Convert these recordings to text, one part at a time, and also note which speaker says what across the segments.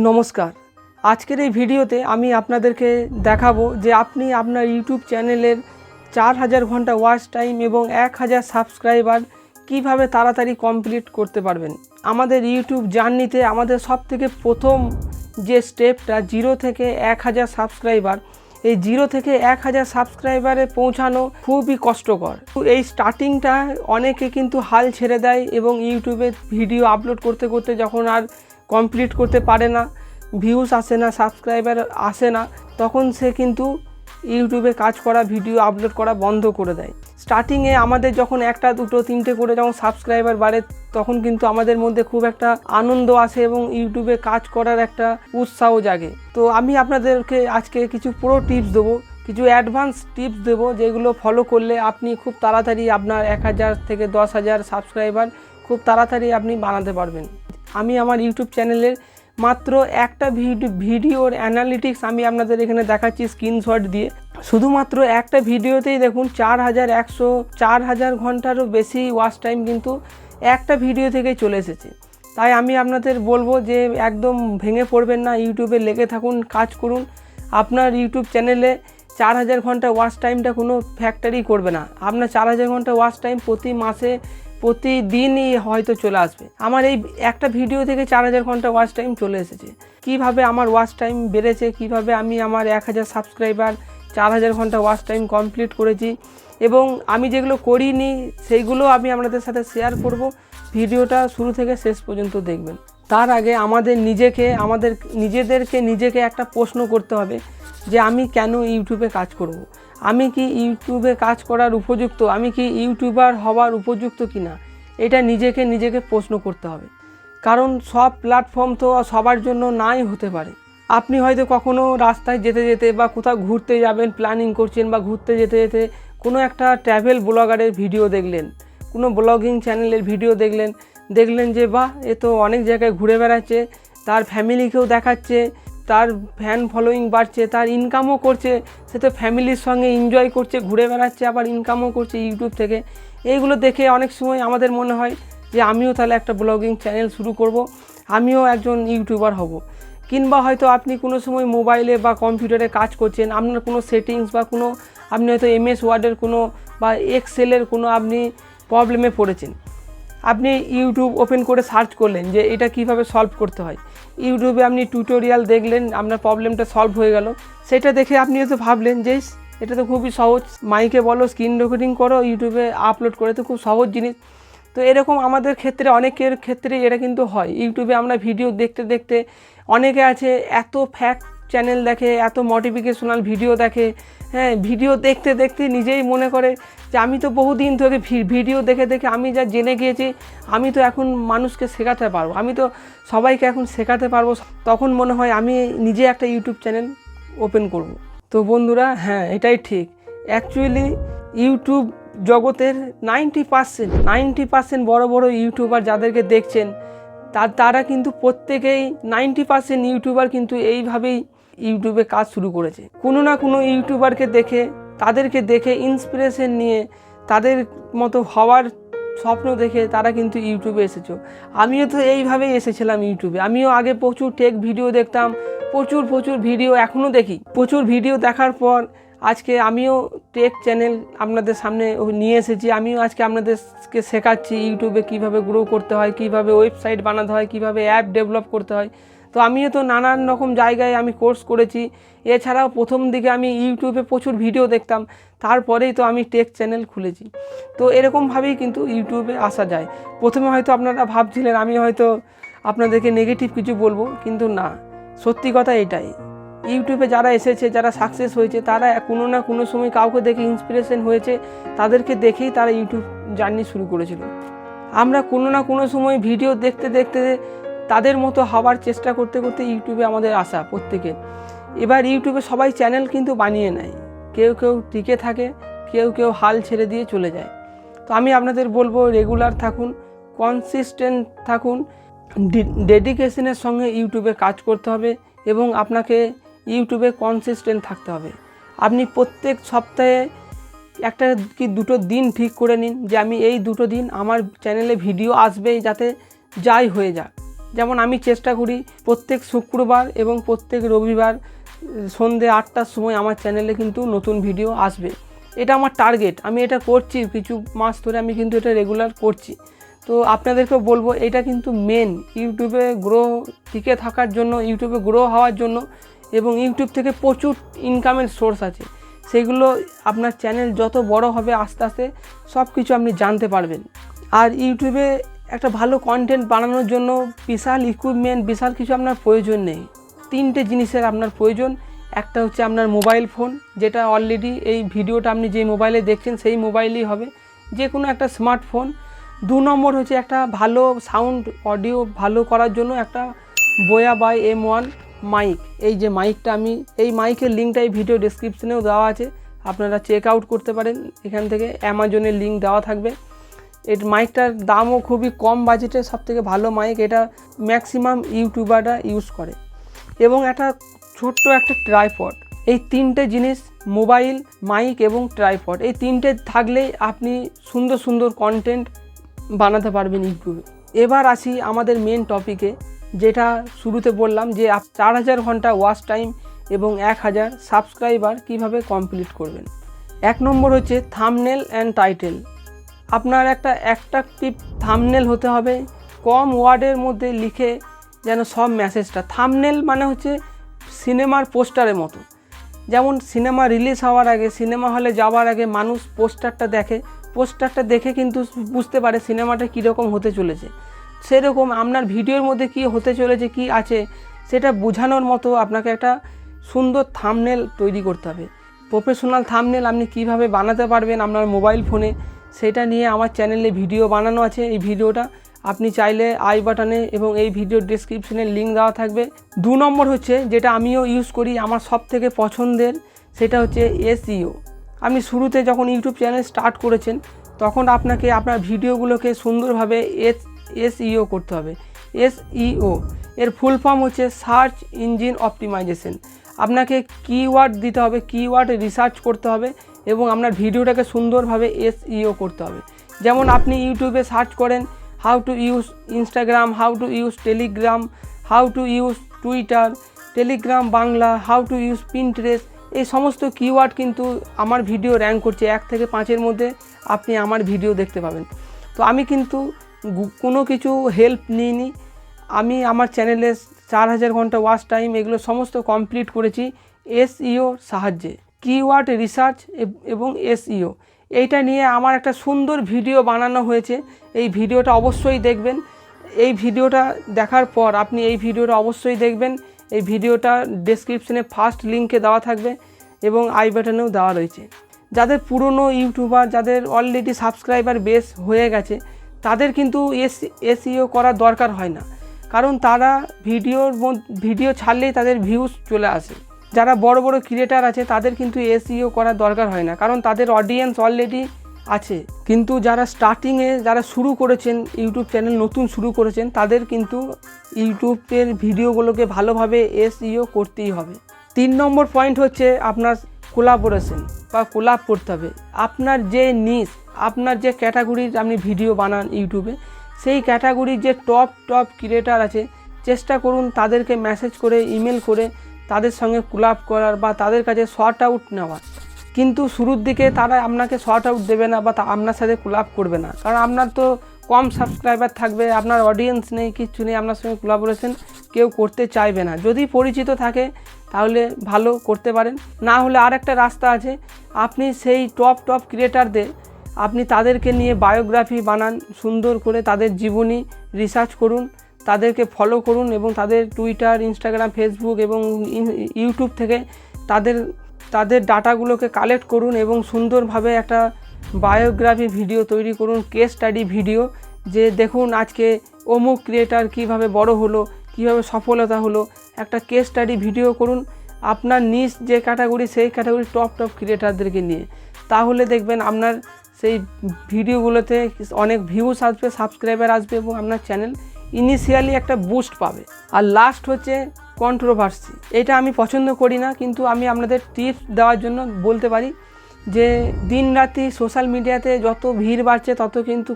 Speaker 1: নমস্কার। আজকের এই ভিডিওতে আমি আপনাদেরকে দেখাবো যে আপনি আপনার ইউটিউব চ্যানেলের 4000 ঘন্টা ওয়াচ টাইম এবং 1000 সাবস্ক্রাইবার কিভাবে তাড়াতাড়ি কমপ্লিট করতে পারবেন। আমাদের ইউটিউব জার্নিতে আমাদের সবথেকে প্রথম যে স্টেপটা 0 থেকে 1000 সাবস্ক্রাইবার, এই 0 থেকে 1000 সাবস্ক্রাইবারে পৌঁছানো খুবই কষ্টকর। এই স্টার্টিংটা অনেকে কিন্তু হাল ছেড়ে দেয় এবং ইউটিউবে ভিডিও আপলোড করতে করতে যখন আর কমপ্লিট করতে পারে না, ভিউজ আসে না, সাবস্ক্রাইবার আসে না, তখন সে কিন্তু ইউটিউবে কাজ করা, ভিডিও আপলোড করা বন্ধ করে দেয়। স্টার্টিংয়ে আমাদের যখন 1, 2, 3টে করে যখন সাবস্ক্রাইবার বাড়ে তখন কিন্তু আমাদের মধ্যে খুব একটা আনন্দ আসে এবং ইউটিউবে কাজ করার একটা উৎসাহ জাগে। তো আমি আপনাদেরকে আজকে কিছু প্রো টিপস দেবো, কিছু অ্যাডভান্স টিপস দেবো, যেগুলো ফলো করলে আপনি খুব তাড়াতাড়ি আপনার 1000 থেকে 10,000 সাবস্ক্রাইবার খুব তাড়াতাড়ি আপনি বানাতে পারবেন। আমি আমার ইউটিউব চ্যানেলের মাত্র একটা ভিডিওর অ্যানালিটিক্স আমি আপনাদের এখানে দেখাচ্ছি স্ক্রিনশট দিয়ে। শুধুমাত্র একটা ভিডিওতেই দেখুন 4100 ঘন্টারও বেশি ওয়াচ টাইম কিন্তু একটা ভিডিও থেকেই চলে এসেছে। তাই আমি আপনাদের বলবো যে একদম ভেঙে পড়বেন না, ইউটিউবে লেগে থাকুন, কাজ করুন। আপনার ইউটিউব চ্যানেলে 4000 ঘন্টা ওয়াচ টাইমটা কোনো ফ্যাক্টরি করবে না। আপনার 4000 ঘন্টা ওয়াচ টাইম প্রতি মাসে, প্রতিদিনই হয়তো চলে আসবে। আমার এই একটা ভিডিও থেকে 4000 ঘন্টা ওয়াচ টাইম চলে এসেছে। কিভাবে আমার ওয়াচ টাইম বেড়েছে, কিভাবে আমি আমার 1000 সাবস্ক্রাইবার 4000 ঘন্টা ওয়াচ টাইম কমপ্লিট করেছি এবং আমি যেগুলো করিনি সেইগুলো আমি আপনাদের সাথে শেয়ার করব। ভিডিওটা শুরু থেকে শেষ পর্যন্ত দেখবেন। তার আগে আমাদের নিজেদেরকে একটা প্রশ্ন করতে হবে যে আমি কেন ইউটিউবে কাজ করব। আমি কি ইউটিউবে কাজ করার উপযুক্ত, আমি কি ইউটিউবার হওয়ার উপযুক্ত কিনা, এটা নিজেকে প্রশ্ন করতে হবে। কারণ সব প্ল্যাটফর্ম তো সবার জন্য নাই হতে পারে। আপনি হয়তো কখনো রাস্তায় যেতে যেতে বা কোথাও ঘুরতে যাবেন প্ল্যানিং করছেন, বা ঘুরতে যেতে যেতে কোনো একটা ট্র্যাভেল ব্লগারের ভিডিও দেখলেন, কোনো ব্লগিং চ্যানেলের ভিডিও দেখলেন যে বাহ, এ তো অনেক জায়গায় ঘুরে বেড়াচ্ছে, তার ফ্যামিলিকেও দেখাচ্ছে, তার ফ্যান ফলোয়িং বাড়ছে, তার ইনকামও করছে, সে তো ফ্যামিলির সঙ্গে এনজয় করছে, ঘুরে বেড়াচ্ছে, আবার ইনকামও করছে ইউটিউব থেকে। এইগুলো দেখে অনেক সময় আমাদের মনে হয় যে আমিও তাহলে একটা ব্লগিং চ্যানেল শুরু করব, আমিও একজন ইউটিউবার হব। কিংবা হয়তো আপনি কোনো সময় মোবাইলে বা কম্পিউটারে কাজ করছেন, আপনার কোনো সেটিংস বা আপনি হয়তো MS ওয়ার্ডের কোনো বা এক্সেলের কোনো আপনি প্রবলেমে পড়েছেন। আপনি ইউটিউব ওপেন করে সার্চ করলেন যে এটা কিভাবে সলভ করতে হয়। ইউটিউবে আপনি টিউটোরিয়াল দেখলেন, আপনার প্রবলেমটা সলভ হয়ে গেল। সেটা দেখে আপনি হয়তো ভাবলেন যে এটা তো খুবই সহজ, মাইকে বলো, স্ক্রিন রেকর্ডিং করো, ইউটিউবে আপলোড করে, তো খুব সহজ জিনিস। তো এরকম আমাদের ক্ষেত্রে, অনেকের ক্ষেত্রে এটা কিন্তু হয়। ইউটিউবে আমরা ভিডিও দেখতে দেখতে, অনেকে আছে এত ফ্যাক্ট চ্যানেল দেখে, এত মোটিভেশনাল ভিডিও দেখে, হ্যাঁ, ভিডিও দেখতে দেখতে নিজেই মনে করে যে আমি তো বহুদিন থেকে ভিডিও দেখে দেখে আমি যা জেনে গিয়েছি, আমি তো এখন মানুষকে শেখাতে পারবো, আমি তো সবাইকে এখন শেখাতে পারবো। তখন মনে হয় আমি নিজে একটা ইউটিউব চ্যানেল ওপেন করব। তো বন্ধুরা, হ্যাঁ, এটাই ঠিক। অ্যাকচুয়ালি ইউটিউব জগতের 90% বড় বড় ইউটিউবার যাদেরকে দেখছেন, তারা কিন্তু প্রত্যেকেই 90% ইউটিউবার কিন্তু এইভাবেই ইউটিউবে কাজ শুরু করেছে। কোনো না কোনো ইউটিউবারকে দেখে, তাদেরকে দেখে ইন্সপিরেশন নিয়ে, তাদের মতো হওয়ার স্বপ্ন দেখে তারা কিন্তু ইউটিউবে এসেছো। আমিও তো এইভাবেই এসেছিলাম ইউটিউবে। আমিও আগে প্রচুর টেক ভিডিও দেখতাম, প্রচুর ভিডিও এখনও দেখি। প্রচুর ভিডিও দেখার পর আজকে আমিও টেক চ্যানেল আপনাদের সামনে নিয়ে এসেছি। আমিও আজকে আপনাদেরকে শেখাচ্ছি ইউটিউবে কীভাবে গ্রো করতে হয়, কীভাবে ওয়েবসাইট বানাতে হয়, কীভাবে অ্যাপ ডেভেলপ করতে হয়। তো আমিও তো নানান রকম জায়গায় আমি কোর্স করেছি। এছাড়াও প্রথম দিকে আমি ইউটিউবে প্রচুর ভিডিও দেখতাম, তারপরেই তো আমি টেক চ্যানেল খুলেছি। তো এরকমভাবেই কিন্তু ইউটিউবে আসা যায়। প্রথমে হয়তো আপনারা ভাবছিলেন আমি হয়তো আপনাদেরকে নেগেটিভ কিছু বলবো, কিন্তু না, সত্যি কথা এটাই। ইউটিউবে যারা এসেছে, যারা সাকসেস হয়েছে, তারা কোনো না কোনো সময় কাউকে দেখে ইন্সপিরেশন হয়েছে, তাদেরকে দেখেই তারা ইউটিউব জার্নি শুরু করেছিল। আমরা কোনো না কোনো সময় ভিডিও দেখতে দেখতে তাদের মতো হওয়ার চেষ্টা করতে করতে ইউটিউবে আমাদের আসা প্রত্যেকে। এবার ইউটিউবে সবাই চ্যানেল কিন্তু বানিয়ে নেয়, কেউ টিকে থাকে, কেউ হাল ছেড়ে দিয়ে চলে যায়। তো আমি আপনাদের বলবো রেগুলার থাকুন, কনসিস্টেন্ট থাকুন, ডেডিকেশনের সঙ্গে ইউটিউবে কাজ করতে হবে এবং আপনাকে ইউটিউবে কনসিস্টেন্ট থাকতে হবে। আপনি প্রত্যেক সপ্তাহে একটা কি 2টো দিন ঠিক করে নিন যে আমি এই 2টো দিন আমার চ্যানেলে ভিডিও আসবেই, যাতে যাই হয়ে যাক, যেমন আমি চেষ্টা করি প্রত্যেক শুক্রবার এবং প্রত্যেক রবিবার সন্ধ্যে 8টার সময় আমার চ্যানেলে কিন্তু নতুন ভিডিও আসবে। এটা আমার টার্গেট, আমি এটা করছি কিছু মাস ধরে, আমি কিন্তু এটা রেগুলার করছি। তো আপনাদেরকেও বলবো এটা কিন্তু মেন ইউটিউবে টিকে থাকার জন্য, ইউটিউবে গ্রো হওয়ার জন্য, এবং ইউটিউব থেকে প্রচুর ইনকামের সোর্স আছে। সেগুলো আপনার চ্যানেল যত বড় হবে আস্তে আস্তে সব কিছু আপনি জানতে পারবেন। আর ইউটিউবে একটা ভালো কন্টেন্ট বানানোর জন্য বিশাল ইকুইপমেন্ট, বিশাল কিছু আপনার প্রয়োজন নেই। 3টে জিনিসের আপনার প্রয়োজন। একটা হচ্ছে আপনার মোবাইল ফোন, যেটা অলরেডি এই ভিডিওটা আপনি যে মোবাইলে দেখছেন সেই মোবাইলই হবে, যে কোনো একটা স্মার্টফোন। 2 নম্বর হচ্ছে একটা ভালো সাউন্ড অডিও ভালো করার জন্য একটা বোয়া বাই M1 মাইক। এই যে মাইকটা, আমি এই মাইকের লিঙ্কটা এই ভিডিও ডেসক্রিপশনেও দেওয়া আছে, আপনারা চেক আউট করতে পারেন এখান থেকে, অ্যামাজনের লিঙ্ক দেওয়া থাকবে। এর মাইকটার দামও খুবই কম বাজেটে, সবথেকে ভালো মাইক, এটা ম্যাক্সিমাম ইউটিউবাররা ইউজ করে। এবং একটা ছোট্ট একটা ট্রাইপড। এই 3টে জিনিস, মোবাইল, মাইক এবং ট্রাইপড, এই 3টে থাকলেই আপনি সুন্দর সুন্দর কন্টেন্ট বানাতে পারবেন ইউটিউবে। এবার আসি আমাদের মেন টপিকে, যেটা শুরুতে বললাম যে 4000 ঘন্টা ওয়াচ টাইম এবং 1000 সাবস্ক্রাইবার কিভাবে কমপ্লিট করবেন। 1 নম্বর হচ্ছে থাম্বনেল অ্যান্ড টাইটেল। আপনার একটা অ্যাট্রাকটিভ থাম্বনেল হতে হবে, কম ওয়ার্ডের মধ্যে লিখে যেন সব মেসেজটা। থাম্বনেল মানে হচ্ছে সিনেমার পোস্টারের মতো। যেমন সিনেমা রিলিজ হওয়ার আগে, সিনেমা হলে যাওয়ার আগে মানুষ পোস্টারটা দেখে, পোস্টারটা দেখে কিন্তু বুঝতে পারে সিনেমাটা কীরকম হতে চলেছে। সেরকম আপনার ভিডিওর মধ্যে কি হতে চলেছে, কি আছে, সেটা বোঝানোর মতো আপনাকে একটা সুন্দর থাম্বনেল তৈরি করতে হবে। প্রফেশনাল থাম্বনেল আপনি কিভাবে বানাতে পারবেন আপনার মোবাইল ফোনে, সেটা নিয়ে আমার চ্যানেলে ভিডিও বানানো আছে। এই ভিডিওটা আপনি চাইলে আই বাটনে এবং এই ভিডিওর ডেসক্রিপশনে লিঙ্ক দেওয়া থাকবে। 2 নম্বর হচ্ছে যেটা আমিও ইউজ করি, আমার সব থেকে পছন্দের, সেটা হচ্ছে SEO। আপনি শুরুতে যখন ইউটিউব চ্যানেল স্টার্ট করেছেন তখন আপনাকে আপনার ভিডিওগুলোকে সুন্দরভাবে SEO করতে হবে। SEO এর ফুল ফর্ম হচ্ছে সার্চ ইঞ্জিন অপটিমাইজেশন। আপনাকে কিওয়ার্ড দিতে হবে, কিওয়ার্ড রিসার্চ করতে হবে এবং আপনার ভিডিওটাকে সুন্দরভাবে SEO করতে হবে। যেমন আপনি ইউটিউবে সার্চ করেন how to use Instagram, how to use Telegram, how to use Twitter, Telegram Bangla, how to use Pinterest, এই সমস্ত কিওয়ার্ড কিন্তু আমার ভিডিও র্যাঙ্ক করছে। 1 থেকে 5-এর মধ্যে আপনি আমার ভিডিও দেখতে পাবেন। তো আমি কিন্তু কোনো কিছু হেল্প নিইনি, আমি আমার চ্যানেলে 4000 ঘন্টা ওয়াচ টাইম এগুলো সমস্ত কমপ্লিট করেছি SEO সাহায্যে, কিওয়ার্ড রিসার্চ এবং SEO। এইটা নিয়ে আমার একটা সুন্দর ভিডিও বানানো হয়েছে, এই ভিডিওটা অবশ্যই দেখবেন। এই ভিডিওটা দেখার পর আপনি এই ভিডিওটা অবশ্যই দেখবেন। এই ভিডিওটা ডেসক্রিপশনে ফার্স্ট লিঙ্কে দেওয়া থাকবে এবং আই বাটনেও দেওয়া রয়েছে। যাদের পুরনো ইউটিউবার, যাদের অলরেডি সাবস্ক্রাইবার বেস হয়ে গেছে, তাদের কিন্তু SEO করার দরকার হয় না, কারণ তারা ভিডিও ছাড়লেই তাদের ভিউজ চলে আসে। যারা বড় বড় ক্রিয়েটার আছে তাদের কিন্তু SEO করার দরকার হয় না, কারণ তাদের অডিয়েন্স অলরেডি আছে। কিন্তু যারা স্টার্টিংয়ে যারা শুরু করেছেন, ইউটিউব চ্যানেল নতুন শুরু করেছেন, তাদের কিন্তু ইউটিউবের ভিডিওগুলোকে ভালোভাবে SEO করতেই হবে। 3 নম্বর পয়েন্ট হচ্ছে আপনার কোলাবোরেশন বা কোলাব করতে হবে। আপনার যে নিশ, আপনার যে ক্যাটাগরির আপনি ভিডিও বানান ইউটিউবে, সেই ক্যাটাগরির যে টপ ক্রিয়েটার আছে, চেষ্টা করুন তাদেরকে মেসেজ করে, ইমেল করে তাদের সঙ্গে কোলাব করার বা তাদের কাছে শর্ট আউট নেওয়ার। কিন্তু শুরুর দিকে তারা আপনাকে শর্ট আউট দেবে না বা আপনার সাথে কোলাব করবে না, কারণ আপনার তো কম সাবস্ক্রাইবার থাকবে, আপনার অডিয়েন্স নেই, কিচ্ছু নেই, আপনার সঙ্গে কোলাবোরেশন কেউ করতে চাইবে না। যদি পরিচিত থাকে তাহলে ভালো করতে পারেন, না হলে আর একটা রাস্তা আছে, আপনি সেই টপ ক্রিয়েটারদের আপনি তাদেরকে নিয়ে বায়োগ্রাফি বানান, সুন্দর করে তাদের জীবনী রিসার্চ করুন, তাদেরকে ফলো করুন এবং তাদের টুইটার, ইনস্টাগ্রাম, ফেসবুক এবং ইউটিউব থেকে তাদের ডাটাগুলোকে কালেক্ট করুন এবং সুন্দরভাবে একটা বায়োগ্রাফি ভিডিও তৈরি করুন, কেস স্টাডি ভিডিও, যে দেখুন আজকে অমুক ক্রিয়েটার কীভাবে বড় হলো, কীভাবে সফলতা হলো, একটা কেস স্টাডি ভিডিও করুন আপনার নিজ যে ক্যাটাগরি, সেই ক্যাটাগরি টপ ক্রিয়েটারদেরকে নিয়ে। তাহলে দেখবেন আপনার সেই ভিডিওগুলোতে অনেক ভিউজ আসবে, সাবস্ক্রাইবার আসবে এবং আপনার চ্যানেল ইনিশিয়ালি একটা বুস্ট পাবে। আর লাস্ট হচ্ছে কন্ট্রোভার্সি। এটা আমি পছন্দ করি না, কিন্তু আমি আপনাদের টিপস দেওয়ার জন্য বলতে পারি যে দিন রাতি সোশ্যাল মিডিয়াতে যত ভিড় বাড়ছে তত কিন্তু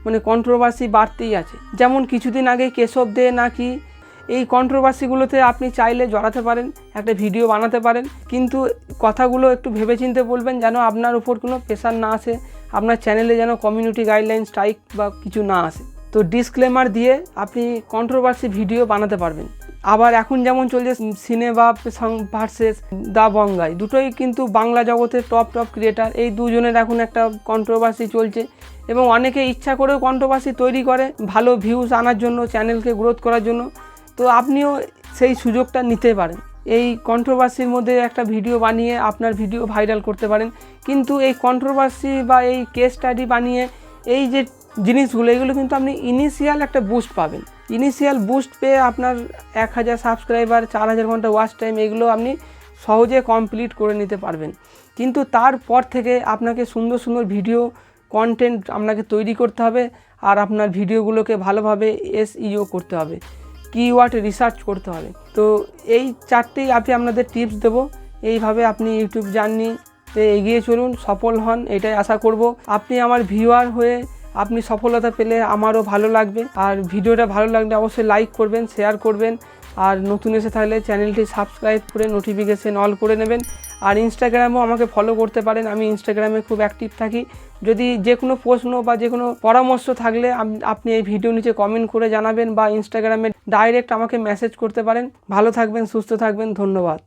Speaker 1: মানে কন্ট্রোভার্সি বাড়তেই আছে। যেমন কিছুদিন আগে কেশব দে নাকি এই কন্ট্রোভার্সিগুলোতে আপনি চাইলে জড়াতে পারেন, একটা ভিডিও বানাতে পারেন, কিন্তু কথাগুলো একটু ভেবেচিন্তে বলবেন যেন আপনার উপর কোনো প্রেশার না আসে, আপনার চ্যানেলে যেন কমিউনিটি গাইডলাইন স্ট্রাইক বা কিছু না আসে। তো ডিসক্লেমার দিয়ে আপনি কন্ট্রোভার্সি ভিডিও বানাতে পারবেন। আবার এখন যেমন চলছে সিনেমা ভার্সেস দা বঙ্গাই, দুটোই কিন্তু বাংলা জগতের টপ ক্রিয়েটার, এই দুজনের এখন একটা কন্ট্রোভার্সি চলছে এবং অনেকে ইচ্ছা করেও কন্ট্রোভার্সি তৈরি করে ভালো ভিউজ আনার জন্য, চ্যানেলকে গ্রোথ করার জন্য। তো আপনিও সেই সুযোগটা নিতে পারেন, এই কন্ট্রোভার্সির মধ্যে একটা ভিডিও বানিয়ে আপনার ভিডিও ভাইরাল করতে পারেন। কিন্তু এই কন্ট্রোভার্সি বা এই কেস স্টাডি বানিয়ে এই যে জিনিসগুলো, এগুলো কিন্তু আপনি ইনিশিয়াল একটা বুস্ট পাবেন। ইনিশিয়াল বুস্ট পেয়ে আপনার 1000 সাবস্ক্রাইবার, 4000 ঘন্টা ওয়াচ টাইম, এগুলো আপনি সহজে কমপ্লিট করে নিতে পারবেন। কিন্তু তারপর থেকে আপনাকে সুন্দর সুন্দর ভিডিও কন্টেন্ট আপনাকে তৈরি করতে হবে, আর আপনার ভিডিওগুলোকে ভালোভাবে SEO করতে হবে, কিওয়ার্ড রিসার্চ করতে হবে। তো এই 4টেই আমি আপনাদের টিপস দেবো। এইভাবে আপনি ইউটিউব জার্নিতে এগিয়ে চলুন, সফল হন, এটাই আশা করব। আপনি আমার ভিউয়ার হয়ে আপনি সফলতা পেলে আমারও ভালো লাগবে। আর ভিডিওটা ভালো লাগলে অবশ্যই লাইক করবেন, শেয়ার করবেন, আর নতুন এসে থাকলে চ্যানেলটি সাবস্ক্রাইব করে নোটিফিকেশন অল করে নেবেন। আর ইনস্টাগ্রামেও আমাকে ফলো করতে পারেন, আমি ইনস্টাগ্রামে খুব অ্যাক্টিভ থাকি। যদি যে কোনো প্রশ্ন বা যে কোনো পরামর্শ থাকলে আপনি এই ভিডিও নিচে কমেন্ট করে জানাবেন বা ইনস্টাগ্রামে ডাইরেক্ট আমাকে মেসেজ করতে পারেন। ভালো থাকবেন, সুস্থ থাকবেন, ধন্যবাদ।